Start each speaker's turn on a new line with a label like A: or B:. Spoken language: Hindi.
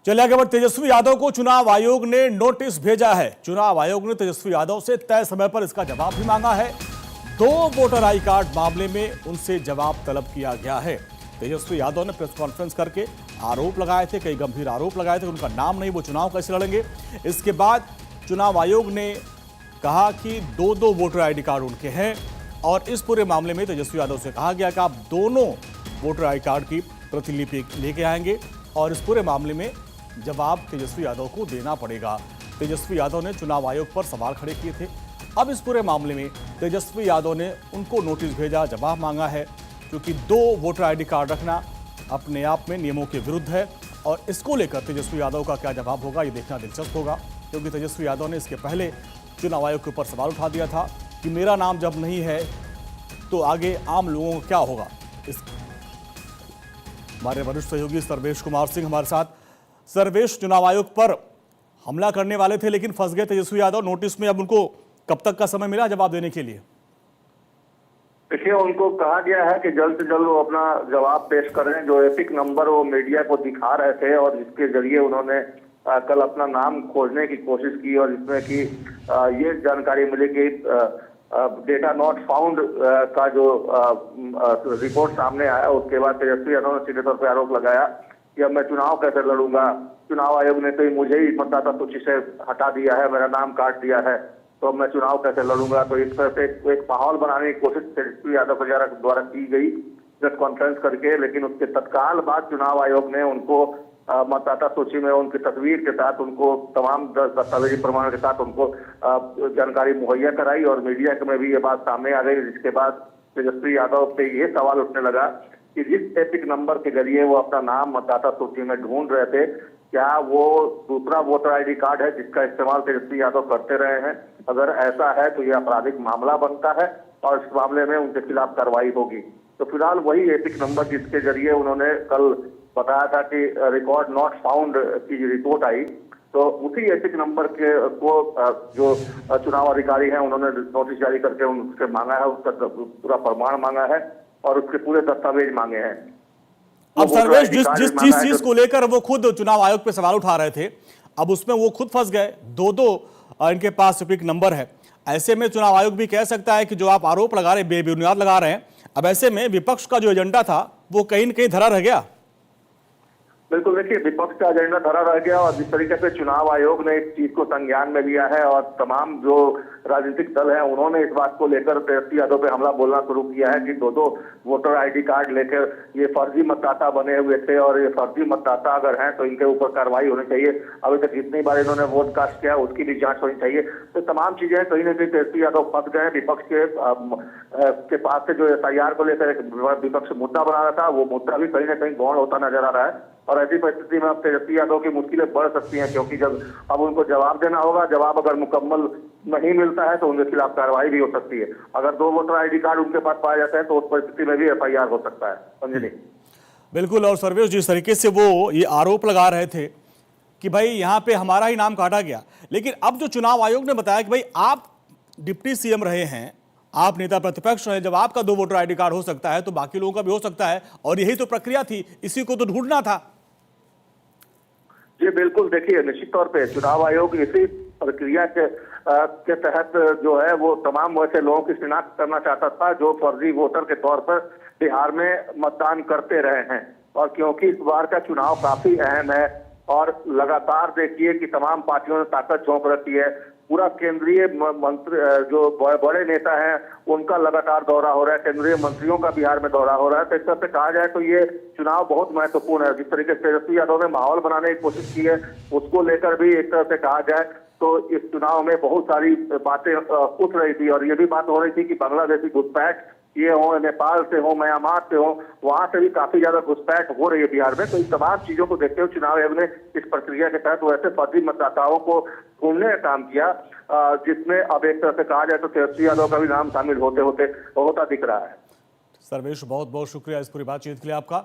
A: चलिए आगे बढ़ते। तेजस्वी यादव को चुनाव आयोग ने नोटिस भेजा है। चुनाव आयोग ने तेजस्वी यादव से तय समय पर इसका जवाब भी मांगा है। 2 वोटर आई कार्ड मामले में उनसे जवाब तलब किया गया है। तेजस्वी यादव ने प्रेस कॉन्फ्रेंस करके आरोप लगाए थे, कई गंभीर आरोप लगाए थे। उनका नाम नहीं, वो चुनाव कैसे लड़ेंगे। इसके बाद चुनाव आयोग ने कहा कि 2 वोटर आई कार्ड उनके हैं और इस पूरे मामले में तेजस्वी यादव से कहा गया कि आप दोनों वोटर आई कार्ड की प्रतिलिपि लेके आएंगे और इस पूरे मामले में जवाब तेजस्वी यादव को देना पड़ेगा। तेजस्वी यादव ने चुनाव आयोग पर सवाल खड़े किए थे। अब इस पूरे मामले में तेजस्वी यादव ने उनको नोटिस भेजा, जवाब मांगा है, क्योंकि 2 वोटर आईडी कार्ड रखना अपने आप में नियमों के विरुद्ध है। और इसको लेकर तेजस्वी यादव का क्या जवाब होगा, ये देखना दिलचस्प होगा, क्योंकि तेजस्वी यादव ने इसके पहले चुनाव आयोग के ऊपर सवाल उठा दिया था कि मेरा नाम जब नहीं है तो आगे आम लोगों को क्या होगा। हमारे वरिष्ठ सहयोगी सर्वेश कुमार सिंह हमारे साथ। सर्वेश, चुनाव आयोग पर हमला करने वाले थे लेकिन फंस गए तेजस्वी यादव नोटिस में। अब उनको कब तक का समय मिला जवाब देने के लिए?
B: देखिए, उनको कहा गया है कि जल्द से जल्द वो अपना जवाब पेश करें। जो एपिक नंबर वो मीडिया को दिखा रहे थे और जिसके जरिए उन्होंने कल अपना नाम खोजने की कोशिश की और जिसमें कि ये जानकारी मिली कि डेटा नॉट फाउंड का जो रिपोर्ट सामने आया, उसके बाद तेजस्वी यादव ने सीधे तौर पर आरोप लगाया कि अब मैं चुनाव कैसे लड़ूंगा। चुनाव आयोग ने तो मुझे ही मतदाता सूची से हटा दिया है, मेरा नाम काट दिया है, तो मैं चुनाव कैसे लड़ूंगा। तो इस तरह से एक माहौल बनाने की कोशिश तेजस्वी यादव द्वारा की गई प्रेस कॉन्फ्रेंस करके। लेकिन उसके तत्काल बाद चुनाव आयोग ने उनको मतदाता सूची में उनकी तस्वीर के साथ उनको तमाम दस्तावेजी प्रमाण के साथ उनको जानकारी मुहैया कराई और मीडिया में भी ये बात सामने आ गई। जिसके बाद तेजस्वी यादव पे ये सवाल उठने लगा कि जिस एपिक नंबर के जरिए वो अपना नाम मतदाता सूची में ढूंढ रहे थे, क्या वो दूसरा वोटर आईडी कार्ड है जिसका इस्तेमाल तेजस्वी यादव करते रहे हैं। अगर ऐसा है तो ये आपराधिक मामला बनता है और इस मामले में उनके खिलाफ कार्रवाई होगी। तो फिलहाल वही एपिक नंबर जिसके जरिए उन्होंने कल बताया था कि रिकॉर्ड नॉट फाउंड की रिपोर्ट आई, तो उसी एपिक नंबर के को जो चुनाव अधिकारी हैं उन्होंने नोटिस जारी करके उनसे मांगा है, उसका पूरा प्रमाण मांगा है और उसके पूरे दस्तावेज मांगे हैं।
A: अब सर्वेश, जिस चीज को लेकर वो खुद चुनाव आयोग पे सवाल उठा रहे थे, अब उसमें वो खुद फंस गए। 2 इनके पास एपिक नंबर है। ऐसे में चुनाव आयोग भी कह सकता है कि जो आप आरोप लगा रहे हैं बेबुनियाद लगा रहे हैं। अब ऐसे में विपक्ष का जो एजेंडा था वो कहीं न कहीं धरा रह गया।
B: बिल्कुल, देखिए, विपक्ष का एजेंडा धरा रह गया और जिस तरीके से चुनाव आयोग ने इस चीज को संज्ञान में लिया है और तमाम जो राजनीतिक दल हैं उन्होंने इस बात को लेकर तेजस्वी यादव पे हमला बोलना शुरू किया है कि 2 वोटर आईडी कार्ड लेकर ये फर्जी मतदाता बने हुए थे और ये फर्जी मतदाता अगर हैं तो इनके ऊपर कार्रवाई होनी चाहिए। अभी तक जितनी बार इन्होंने वोट कास्ट किया उसकी भी जांच होनी चाहिए। तो तमाम चीजें कहीं ना कहीं तेजस्वी यादव फंस गए। विपक्ष के पास से जो SIR को लेकर एक विपक्ष मुद्दा बना रहा था, वो मुद्दा भी कहीं ना कहीं गौण होता नजर आ रहा है। और ऐसी परिस्थिति में अब तेजस्वी यादव की मुश्किलें बढ़ सकती हैं, क्योंकि जब अब उनको जवाब देना होगा, जवाब अगर मुकम्मल नहीं मिलता है तो उनके खिलाफ कार्रवाई भी हो सकती है। अगर 2 वोटर आईडी कार्ड उनके पास पाए जाते हैं तो उस परिस्थिति में भी FIR हो सकता है। समझे नहीं?
A: बिल्कुल। और सर्वेश, जिस तरीके से वो ये आरोप लगा रहे थे कि भाई यहाँ पे हमारा ही नाम काटा गया, लेकिन अब जो चुनाव आयोग ने बताया कि भाई आप डिप्टी CM रहे हैं, आप नेता प्रतिपक्ष रहे, जब आपका 2 वोटर आईडी कार्ड हो सकता है तो बाकी लोगों का भी हो सकता है, और यही तो प्रक्रिया थी, इसी को तो ढूंढना था।
B: जी बिल्कुल, देखिए, निश्चित तौर पे चुनाव आयोग इसी प्रक्रिया के तहत जो है वो तमाम वैसे लोगों की शिनाख्त करना चाहता था जो फर्जी वोटर के तौर पर बिहार में मतदान करते रहे हैं। और क्योंकि इस बार का चुनाव काफी अहम है और लगातार देखिए कि तमाम पार्टियों ने ताकत झोंक रखी है। पूरा केंद्रीय मंत्री जो बड़े नेता हैं उनका लगातार दौरा हो रहा है, केंद्रीय मंत्रियों का बिहार में दौरा हो रहा है। तो इस तरह से कहा जाए तो ये चुनाव बहुत महत्वपूर्ण है। जिस तरीके से तेजस्वी यादव ने माहौल बनाने की कोशिश की है उसको लेकर भी एक तरह से कहा जाए तो इस चुनाव में बहुत सारी बातें उठ रही थी और ये भी बात हो रही थी कि बांग्लादेशी घुसपैठ ये हो, नेपाल से हो, म्यांमार से हो, वहां से भी काफी ज्यादा घुसपैठ हो रही है बिहार में। तो इन तमाम चीजों को देखते हुए चुनाव आयोग ने इस प्रक्रिया के तहत वैसे फर्जी मतदाताओं को ढूंढने का काम किया, जिसमें अब एक तरह से कहा जाए तो तेजस्वी यादव का भी नाम शामिल होता दिख रहा है।
A: सर्वेश, बहुत बहुत शुक्रिया इस पूरी बातचीत के लिए आपका।